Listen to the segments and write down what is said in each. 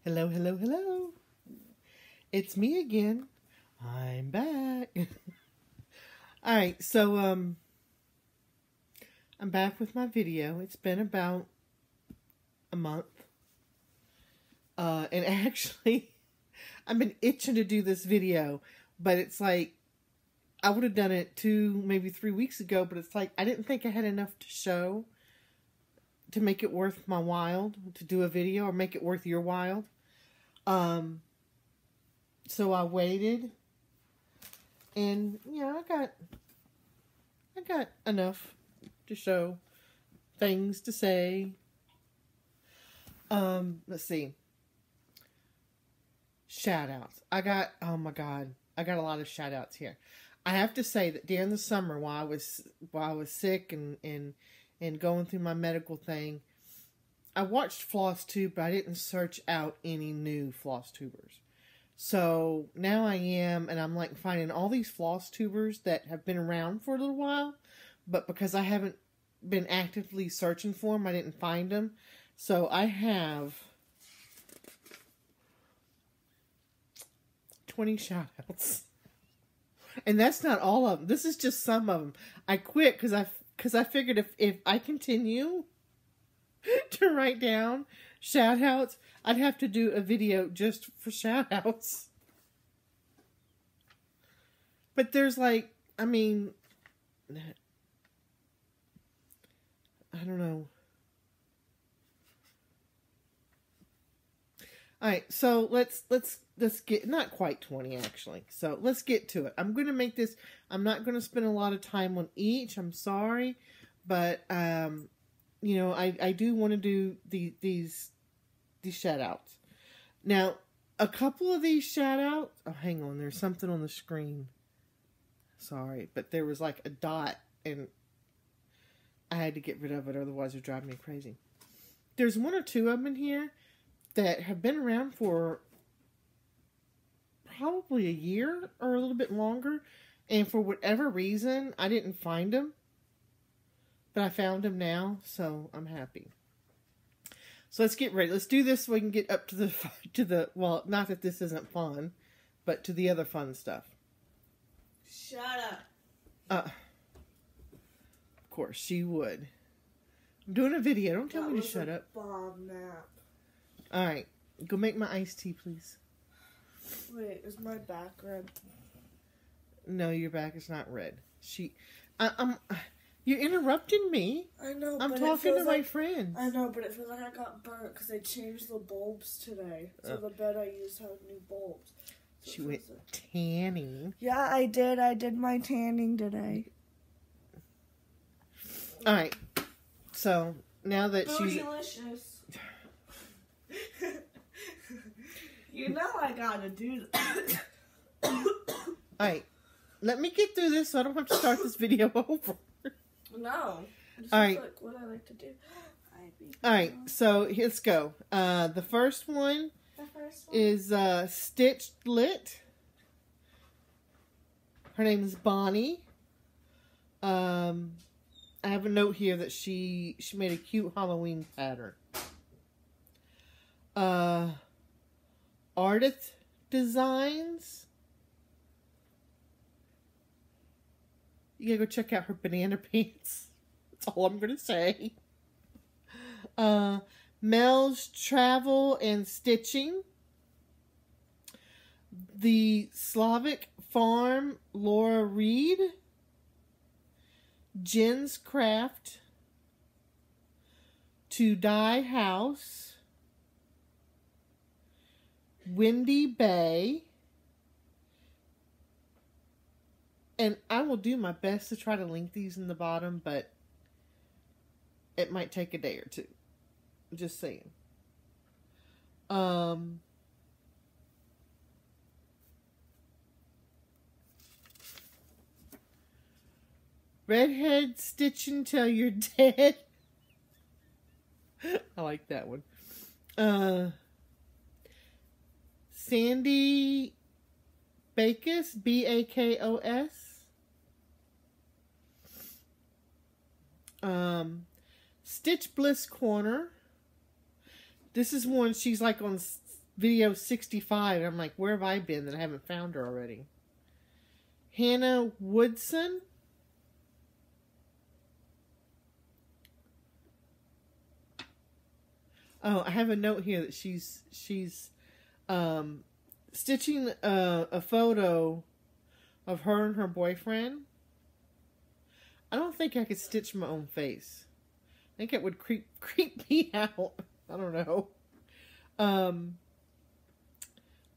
Hello, hello, hello. It's me again. I'm back. Alright, so I'm back with my video. It's been about a month. And actually, I've been itching to do this video, but it's like, I would have done it 2, maybe 3 weeks ago, but it's like, I didn't think I had enough to show to make it worth my while to do a video, or make it worth your while. So I waited, and yeah, I got enough to show, things to say. Let's see. Shout outs. Oh my God, I got a lot of shout outs here. I have to say that during the summer, while I was sick and going through my medical thing, I watched Flosstube, but I didn't search out any new Flosstubers. So now I am, and I'm like finding all these Flosstubers that have been around for a little while, but because I haven't been actively searching for them, I didn't find them. So I have 20 shout outs. And that's not all of them. This is just some of them. I quit because I figured if I continue to write down shout outs, I'd have to do a video just for shout outs. But there's like, I mean, I don't know. Alright, so let's get, not quite 20 actually. So let's get to it. I'm going to make this, I'm not going to spend a lot of time on each. I'm sorry. But, you know, I do want to do these shout outs. Now, a couple of these shout outs, oh, hang on, there's something on the screen. Sorry, but there was like a dot and I had to get rid of it, otherwise it would drive me crazy. There's 1 or 2 of them in here that have been around for probably a year or a little bit longer, and for whatever reason, I didn't find them. But I found them now, so I'm happy. So let's get ready. Let's do this so we can get up to the well, not that this isn't fun, but to the other fun stuff. Shut up. Of course, she would. I'm doing a video. Don't tell me to shut up. Bomb nap. Alright. Go make my iced tea, please. Wait, is my back red? No, your back is not red. You're interrupting me. I know, I'm but talking to my friends. I know, but it feels like I got burnt because they changed the bulbs today. So the bed I used had new bulbs. So she went tanning. Yeah, I did. I did my tanning today. Alright. So, now that she's... Delicious. You know I gotta do that. Alright. Let me get through this so I don't have to start this video over. No. This Alright. is like what I like to do. Alright, so let's go. The first one is Stitched Lit. Her name is Bonnie. I have a note here that she made a cute Halloween pattern. Artist Designs. You gotta go check out her banana pants. That's all I'm gonna say. Mel's Travel and Stitching. The Slavic Farm, Laura Reed. Jen's Craft. To Dye House. Windy Bay. And I will do my best to try to link these in the bottom, but it might take a day or two. Just saying. Redhead Stitching Till You're Dead. I like that one. Sandy Bakos, Bakos. Stitch Bliss Corner. This is one she's like on video 65. And I'm like, where have I been that I haven't found her already? Hannah Woodson. Oh, I have a note here that she's stitching a photo of her and her boyfriend. I don't think I could stitch my own face. I think it would creep me out. I don't know.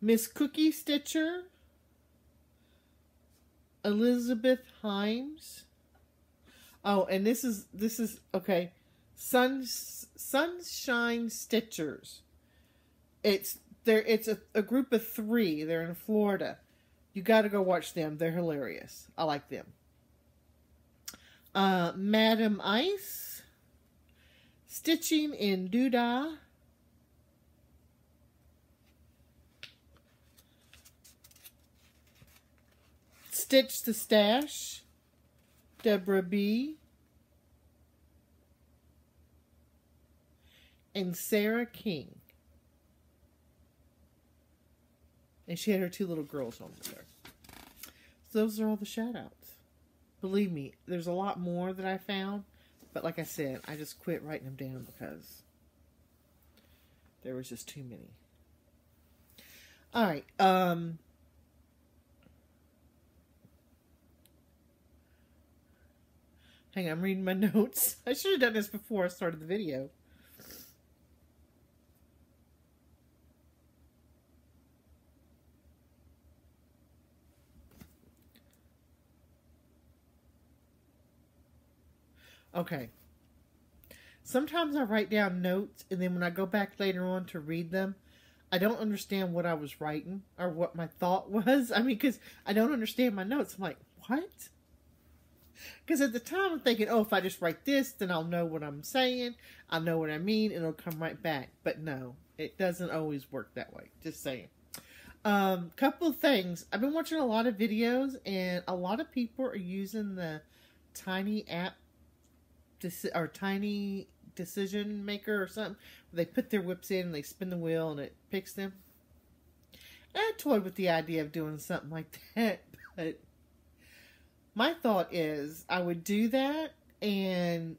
Miss Cookie Stitcher. Elizabeth Himes. Oh, and this is okay. Sunshine Stitchers. It's a group of 3. They're in Florida. You got to go watch them. They're hilarious. I like them. Madam Ice. Stitching in Doodah. Stitch the Stash. Deborah B. And Sarah King. And she had her 2 little girls home with her. So those are all the shout outs. Believe me, there's a lot more that I found. But like I said, I just quit writing them down because there was just too many. Alright, hang on, I'm reading my notes. I should have done this before I started the video. Okay. Sometimes I write down notes, and then when I go back later on to read them, I don't understand what I was writing or what my thought was. I mean, because I don't understand my notes. I'm like, what? Because at the time I'm thinking, oh, if I just write this, then I'll know what I'm saying. I'll know what I mean, and it'll come right back. But no, it doesn't always work that way. Just saying. Couple of things. I've been watching a lot of videos, and a lot of people are using the Tiny app or Tiny Decision Maker or something. Where they put their whips in and they spin the wheel and it picks them. And I toyed with the idea of doing something like that, but my thought is I would do that and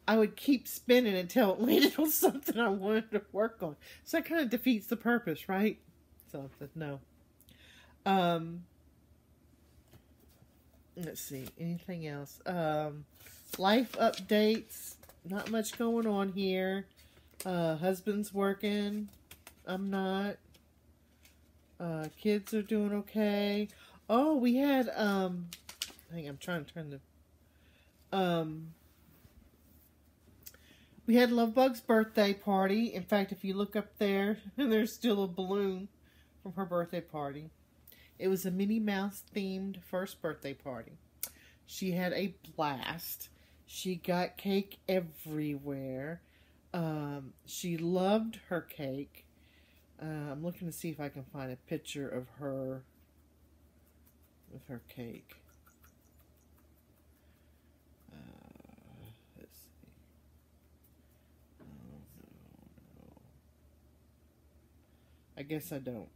I would keep spinning until it landed on something I wanted to work on. So that kind of defeats the purpose, right? So I said no. Let's see. Anything else? Life updates. Not much going on here. Husband's working. I'm not. Kids are doing okay. Oh, we had, I think I'm trying to turn the, we had Lovebug's birthday party. In fact, if you look up there, there's still a balloon from her birthday party. It was a Minnie Mouse themed first birthday party. She had a blast. She got cake everywhere. She loved her cake. I'm looking to see if I can find a picture of her with her cake. Let's see. Oh, no. I guess I don't.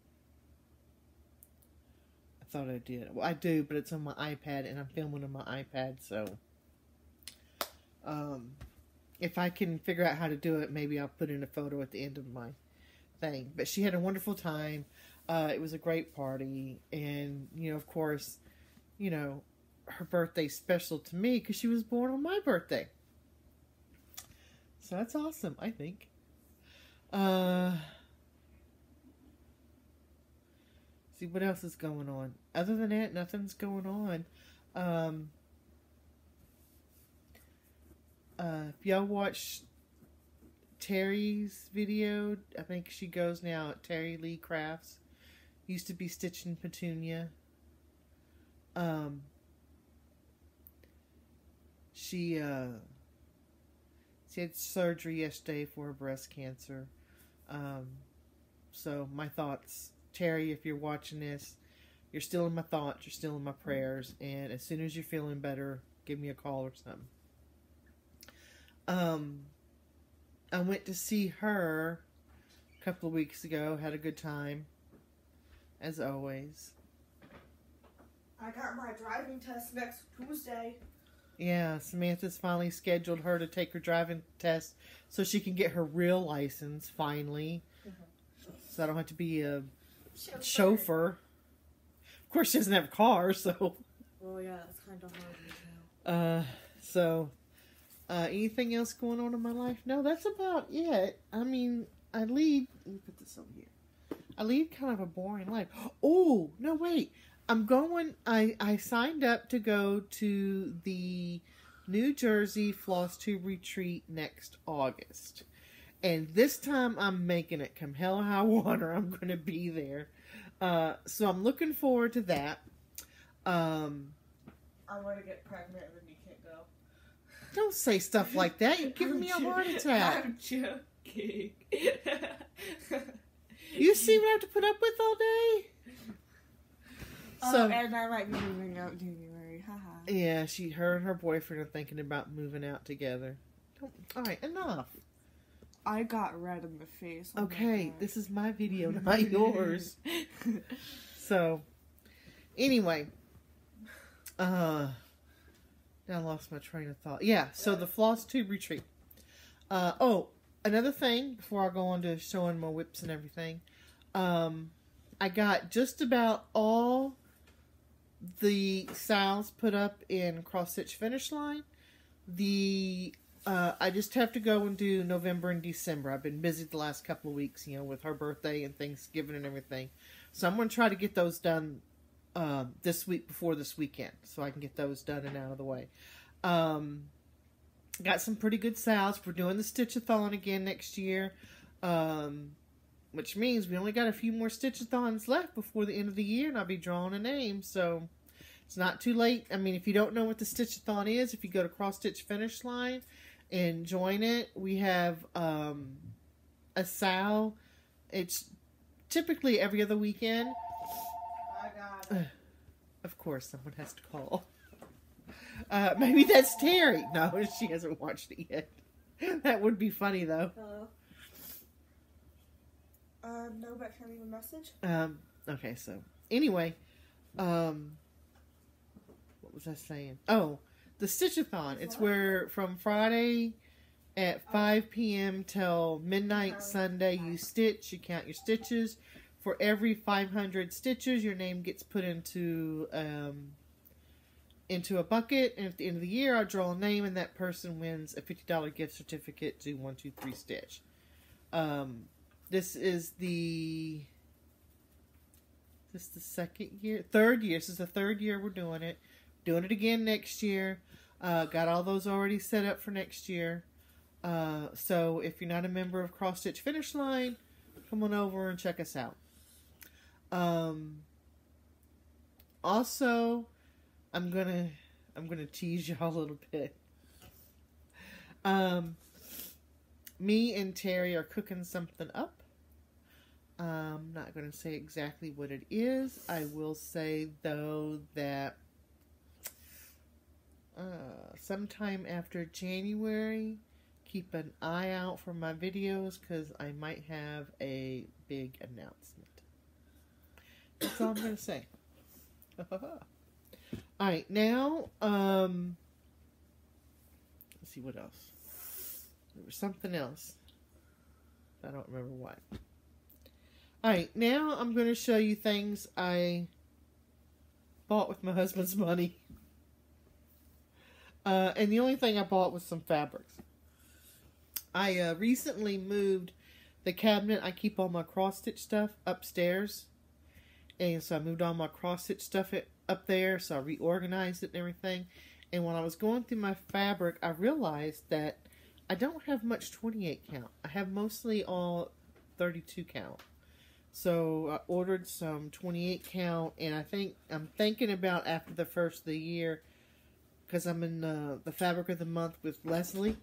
I thought I did. Well, I do, but it's on my iPad, and I'm filming on my iPad, so if I can figure out how to do it, maybe I'll put in a photo at the end of my thing. But she had a wonderful time. It was a great party, and, you know, of course, you know, her birthday's special to me because she was born on my birthday. So that's awesome, I think. See what else is going on. Other than that, nothing's going on. If y'all watch Terry's video, I think she goes now at Terry Lee Crafts. Used to be Stitching Petunia. She had surgery yesterday for her breast cancer. So my thoughts, Terry, if you're watching this, you're still in my thoughts, you're still in my prayers, and as soon as you're feeling better, give me a call or something. I went to see her a a couple of weeks ago. Had a good time, as always. I got my driving test next Tuesday. Yeah, Samantha's finally scheduled her to take her driving test so she can get her real license, finally. So I don't have to be a chauffeur. Of course, she doesn't have a car, so... Well, yeah, that's kind of hard now. Anything else going on in my life? No, that's about it. I mean, let me put this over here. I lead kind of a boring life. Oh, no, wait. I signed up to go to the New Jersey Flosstube retreat next August. And this time I'm making it come hell or high water. I'm going to be there. So I'm looking forward to that. I'm going to get pregnant and then you can't go. Don't say stuff like that. You're giving me a heart attack. I'm joking. You see what I have to put up with all day? So, and I might be moving out in January. Haha. Yeah, her and her boyfriend are thinking about moving out together. Alright, enough. I got red in the face. Okay, this is my video, not yours. So, anyway. Now I lost my train of thought. Yeah, so the Flosstube retreat. Another thing, before I go on to showing my whips and everything. I got just about all the sales put up in cross-stitch finish line. I just have to go and do November and December. I've been busy the last couple of weeks, with her birthday and Thanksgiving and everything. So I'm going to try to get those done this week before this weekend, so I can get those done and out of the way. Got some pretty good sales. We're doing the Stitchathon again next year, which means we only got a few more Stitchathons left before the end of the year, and I'll be drawing a name, so it's not too late. I mean, if you don't know what the Stitchathon is, if you go to Cross Stitch Finish Line and join it, we have a sale. It's typically every other weekend. I got it. Of course, someone has to call. Maybe that's Terry. No, she hasn't watched it yet. That would be funny, though. Hello. No, but can I leave a message? Okay, so, anyway, what was I saying? Oh, the Stitchathon. It's where from Friday at 5 p.m. till midnight Sunday, you stitch, you count your stitches. For every 500 stitches, your name gets put into a bucket, and at the end of the year, I draw a name, and that person wins a $50 gift certificate to 123 Stitch. This is the second year? Third year. This is the third year we're doing it. Doing it again next year. Got all those already set up for next year. So if you're not a member of Cross Stitch Finish Line, come on over and check us out. Also, I'm gonna tease y'all a little bit. Me and Terry are cooking something up. I'm not gonna say exactly what it is. I will say though that sometime after January, keep an eye out for my videos because I might have a big announcement. That's all I'm gonna say. Alright, now, let's see what else. There was something else. I don't remember what. Alright, now I'm going to show you things I bought with my husband's money. And the only thing I bought was some fabrics. I recently moved the cabinet I keep all my cross-stitch stuff upstairs. And so I moved all my cross-stitch stuff up there, so I reorganized it and everything. And when I was going through my fabric, I realized that I don't have much 28 count. I have mostly all 32 count. So I ordered some 28 count, and I'm thinking about after the first of the year, because I'm in the Fabric of the Month with Leslie,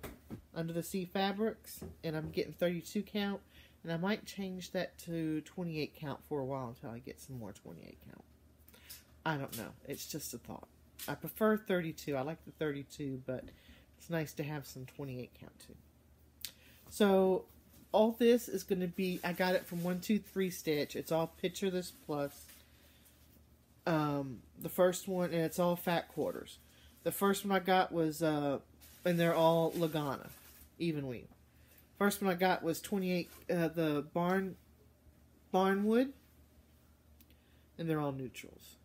Under the Sea Fabrics, and I'm getting 32 count. And I might change that to 28 count for a while until I get some more 28 count. I don't know. It's just a thought. I prefer 32. I like the 32, but it's nice to have some 28 count too. So, all this is going to be, I got it from 123 Stitch. It's all Picture This Plus. The first one, and it's all fat quarters. The first one I got was, and they're all Lagana, even weave. First one I got was 28, the Barnwood, and they're all neutrals.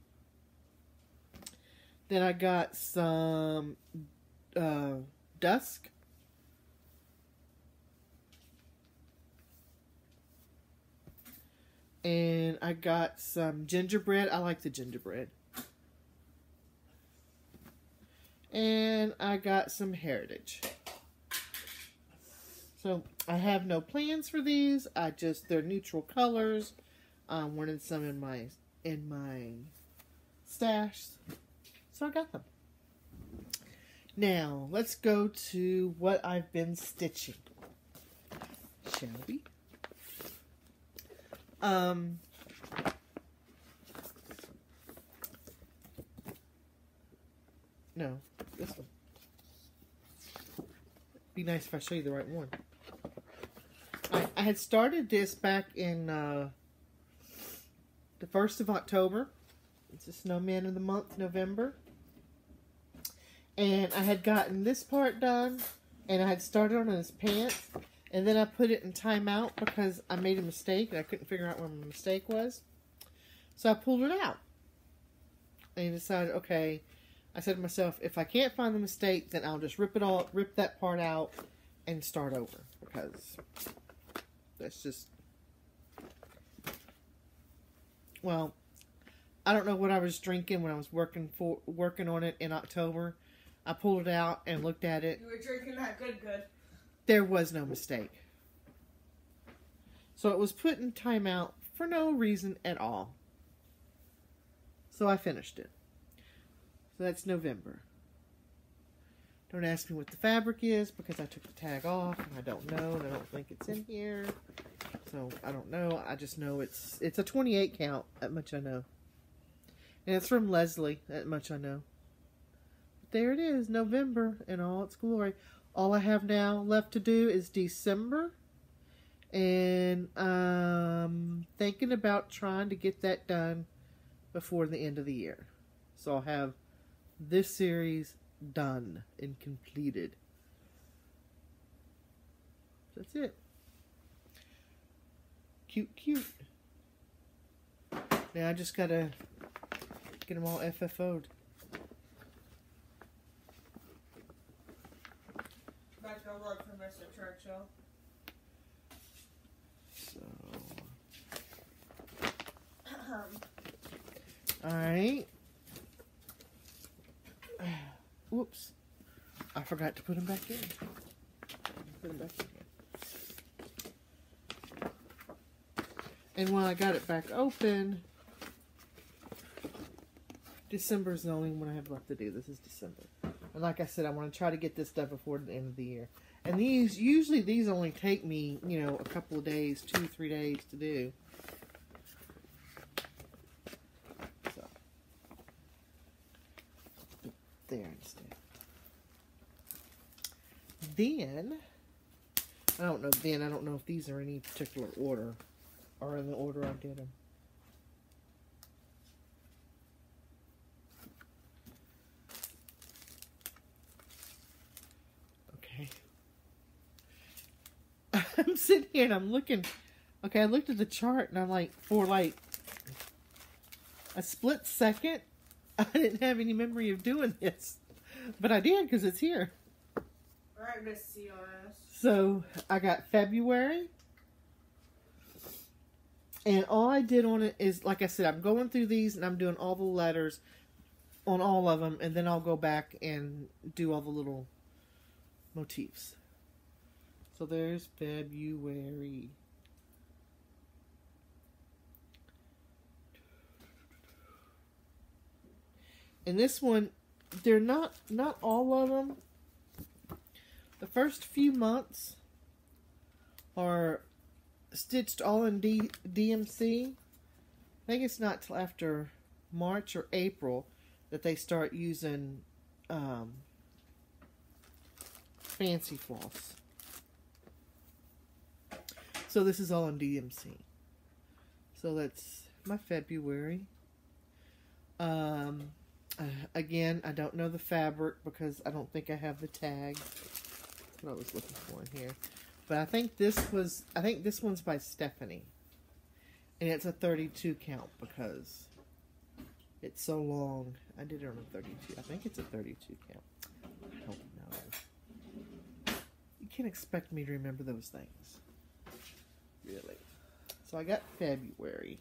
Then I got some Dusk. And I got some gingerbread. I like the gingerbread. And I got some Heritage. So I have no plans for these. They're neutral colors. I wanted some in my stash. So I got them. Now, let's go to what I've been stitching. Shall we? No, this one. Be nice if I show you the right one. I had started this back in the 1st of October. It's a snowman of the month, November. And I had gotten this part done, and I had started on his pants, and then I put it in timeout because I made a mistake, and I couldn't figure out where my mistake was. So I pulled it out. And decided, okay, I said to myself, if I can't find the mistake, then I'll just rip that part out and start over. Because that's just, well, I don't know what I was drinking when I was working on it in October. I pulled it out and looked at it. You were drinking that good. There was no mistake. So it was put in timeout for no reason at all. So I finished it. So that's November. Don't ask me what the fabric is because I took the tag off and I don't know and I don't think it's in here. So I don't know. I just know it's a 28 count. That much I know. And it's from Leslie. That much I know. But there it is, November in all its glory. All I have now left to do is December. And I'm thinking about trying to get that done before the end of the year. So I'll have this series done and completed. That's it. Cute. Now I just gotta get them all FFO'd. Back to work for Mr. Churchill. So. Alright. Whoops. I forgot to put them back in. Put them back in. And when I got it back open, December is the only one I have left to do. This is December. And like I said, I want to try to get this done before the end of the year. And usually these only take me, a couple of days, 2-3 days to do. So. There instead. Then, I don't know if these are in any particular order. Or in the order I did them. Okay. I'm sitting here and I'm looking. Okay, I looked at the chart and I'm like, for like a split second, I didn't have any memory of doing this. But I did because it's here. Alright, Miss CRS. So, I got February. And all I did on it is, like I said, I'm going through these and I'm doing all the letters on all of them. And then I'll go back and do all the little motifs. So there's February. And this one, they're not all of them. The first few months are stitched all in DMC. I think it's not till after March or April that they start using fancy floss. So this is all on DMC. So that's my February. Again, I don't know the fabric because I don't think I have the tag. That's what I was looking for in here. But I think this one's by Stephanie. And it's a 32 count because it's so long. I did it on a 32. I think it's a 32 count. I don't know. You can't expect me to remember those things. Really. So I got February.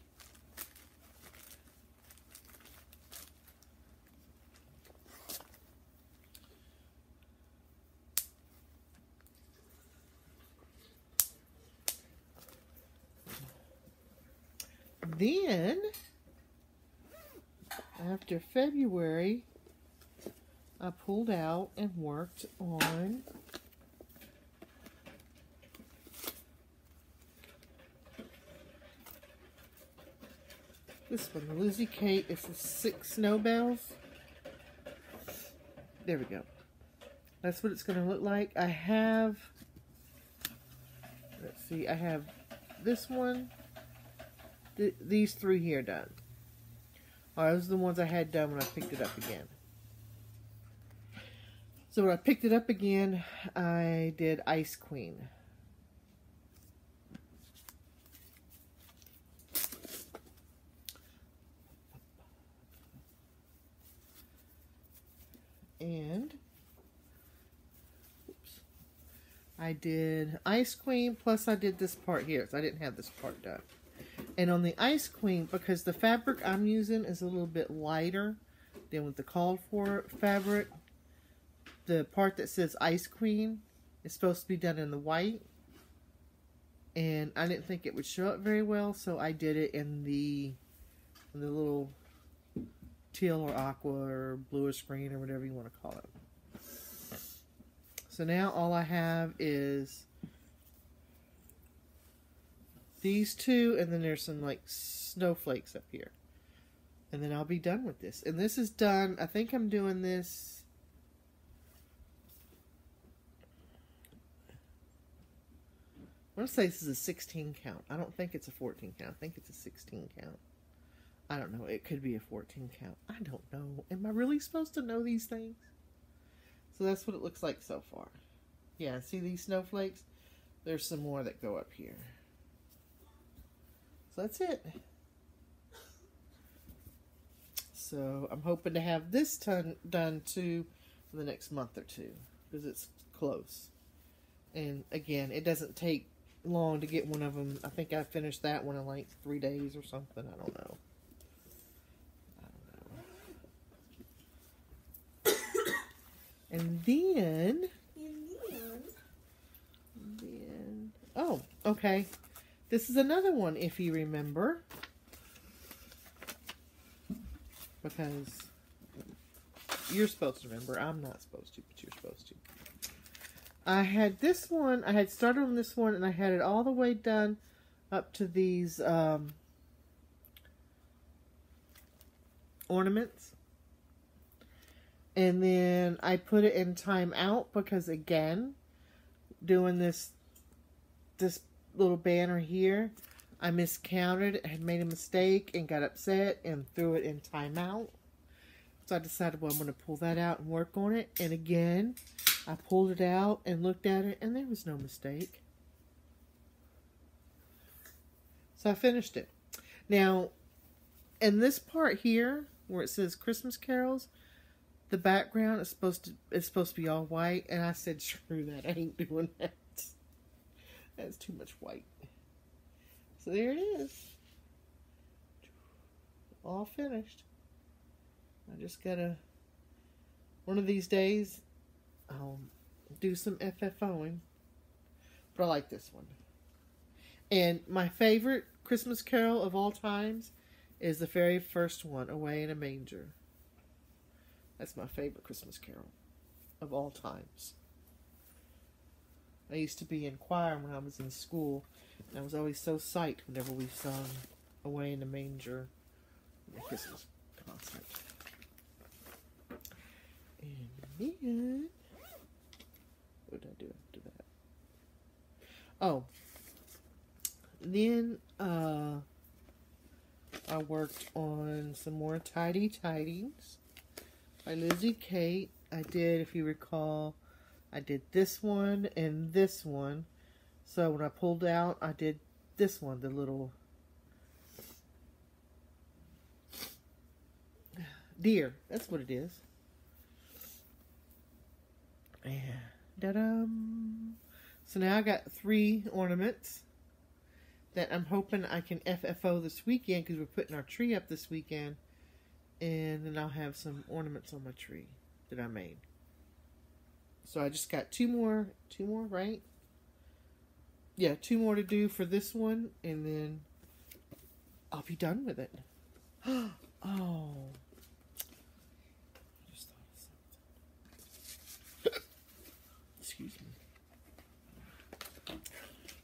Then, after February, I pulled out and worked on this one, the Lizzie Kate. It's the 6 snow bells. There we go. That's what it's going to look like. I have, let's see, I have this one. These 3 here done. Oh, those are the ones I had done when I picked it up again. So when I picked it up again, I did Ice Queen. And I did Ice Queen, plus I did this part here. So I didn't have this part done. And on the Ice Queen, because the fabric I'm using is a little bit lighter than with the called for fabric, the part that says Ice Queen is supposed to be done in the white. And I didn't think it would show up very well, so I did it in the little teal or aqua or bluish green or whatever you want to call it. So now all I have is these 2, and then there's some like snowflakes up here. And then I'll be done with this. And this is done, I think I'm doing this, I want to say this is a 16 count. I don't think it's a 14 count. I think it's a 16 count. I don't know. It could be a 14 count. I don't know. Am I really supposed to know these things? So that's what it looks like so far. Yeah, see these snowflakes? There's some more that go up here. So that's it. So I'm hoping to have this done too in the next month or 2 because it's close. And again, it doesn't take long to get one of them. I think I finished that one in like 3 days or something. I don't know. And then, oh, okay. This is another one, if you remember. Because you're supposed to remember. I'm not supposed to, but you're supposed to. I had this one. I had started on this one, and I had it all the way done up to these ornaments. And then I put it in timeout because, again, doing this little banner here, I miscounted, had made a mistake, and got upset and threw it in timeout. So I decided, well, I'm going to pull that out and work on it. And again, I pulled it out and looked at it, and there was no mistake. So I finished it. Now, in this part here, where it says Christmas carols, the background is supposed to be all white, and I said, screw that, I ain't doing that. That's too much white. So there it is. All finished. I just gotta, one of these days, I'll do some FFOing. But I like this one. And my favorite Christmas carol of all times is the very first one, Away in a Manger. That's my favorite Christmas carol of all times. I used to be in choir when I was in school, and I was always so psyched whenever we sung Away in a Manger in the Christmas concert. And then, what did I do after that? Oh, Then I worked on some more Tidy Tidings by Lizzie Kate. I did, if you recall, I did this one and this one. So when I pulled out, I did this one, the little deer. That's what it is. And da-dum. So now I got 3 ornaments that I'm hoping I can FFO this weekend, because we're putting our tree up this weekend. And then I'll have some ornaments on my tree that I made. So I just got 2 more, right? Yeah, 2 more to do for this one, and then I'll be done with it. Oh. I just thought of something. Excuse me.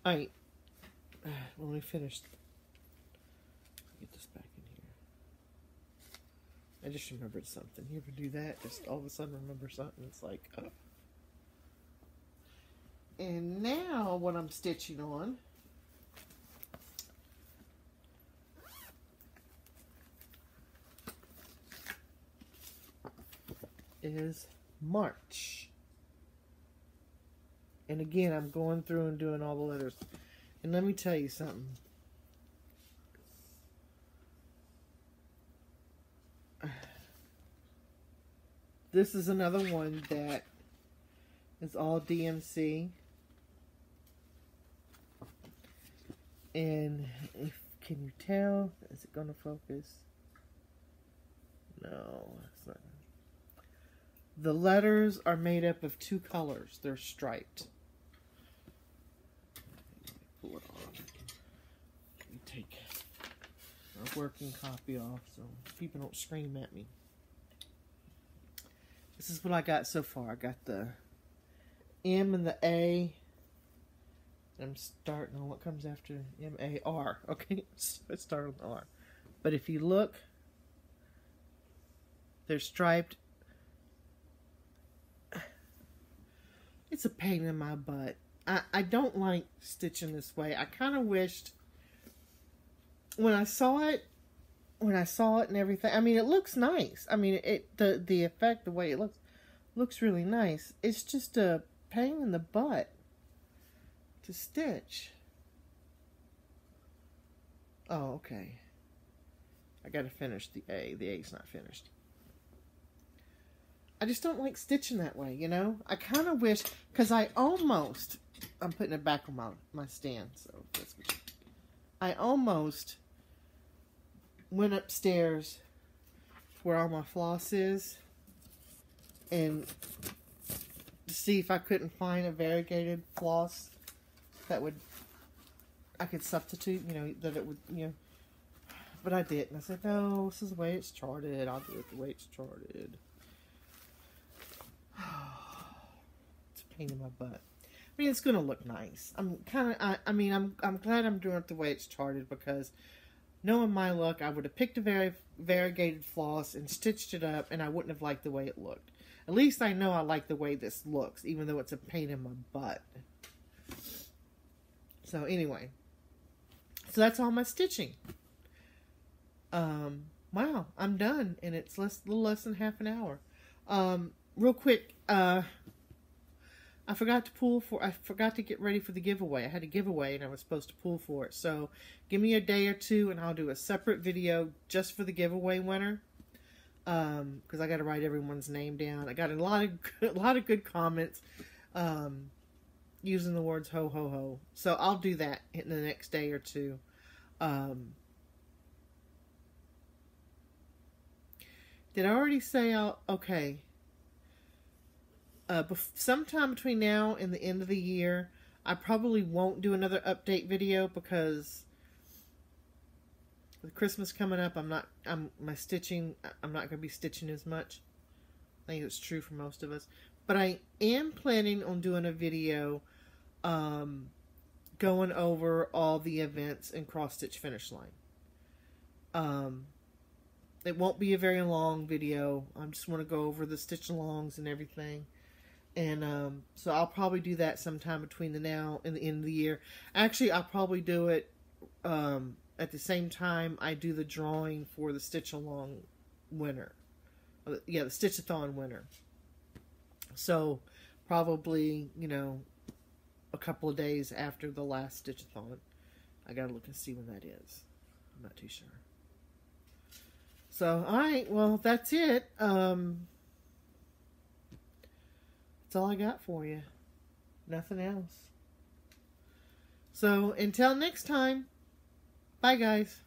Alright. Well, let me finish. Get this back in here. I just remembered something. You ever do that? Just all of a sudden remember something. It's like, oh. And now what I'm stitching on is March. And again, I'm going through and doing all the letters. And let me tell you something. This is another one that is all DMC. And can you tell? Is it going to focus? No, it's not. The letters are made up of 2 colors. They're striped. Pull it off. Let me take a working copy off so people don't scream at me. This is what I got so far. I got the M and the A. I'm starting on what comes after M-A-R. Okay, let's start on the R. But if you look, they're striped. It's a pain in my butt. I don't like stitching this way. I kind of wished when I saw it and everything. I mean, it looks nice. I mean, the effect, the way it looks really nice. It's just a pain in the butt to stitch. Oh, okay. I gotta finish the A. The A's not finished. I just don't like stitching that way, you know? I kind of wish, because I'm putting it back on my stand, so that's good. I almost went upstairs where all my floss is and to see if I couldn't find a variegated floss that I could substitute, you know, that it would, you know, but I didn't. I said, no, this is the way it's charted. I'll do it the way it's charted. It's a pain in my butt. I mean, it's going to look nice. I'm glad I'm doing it the way it's charted, because knowing my luck, I would have picked a variegated floss and stitched it up, and I wouldn't have liked the way it looked. At least I know I like the way this looks, even though it's a pain in my butt. So anyway, so that's all my stitching. Wow, I'm done, and it's a little less than half an hour. Real quick, I forgot to get ready for the giveaway. I had a giveaway and I was supposed to pull for it. So give me a day or 2 and I'll do a separate video just for the giveaway winner. Because I got to write everyone's name down. I got a lot of good comments using the words ho ho ho. So I'll do that in the next day or 2. Did I already say okay? Sometime between now and the end of the year, I probably won't do another update video because with Christmas coming up, I'm not going to be stitching as much. I think it's true for most of us. But I am planning on doing a video going over all the events in Cross Stitch Finish Line. It won't be a very long video. I just want to go over the stitch alongs and everything. And so I'll probably do that sometime between the now and the end of the year. Actually, I'll probably do it at the same time I do the drawing for the Stitch Along winner. Yeah, the Stitch-a-thon winner. So probably, you know, a couple of days after the last Stitch-a-thon. I gotta look and see when that is. I'm not too sure. So, alright, well, that's it. That's all I got for you. Nothing else. So, until next time, bye guys.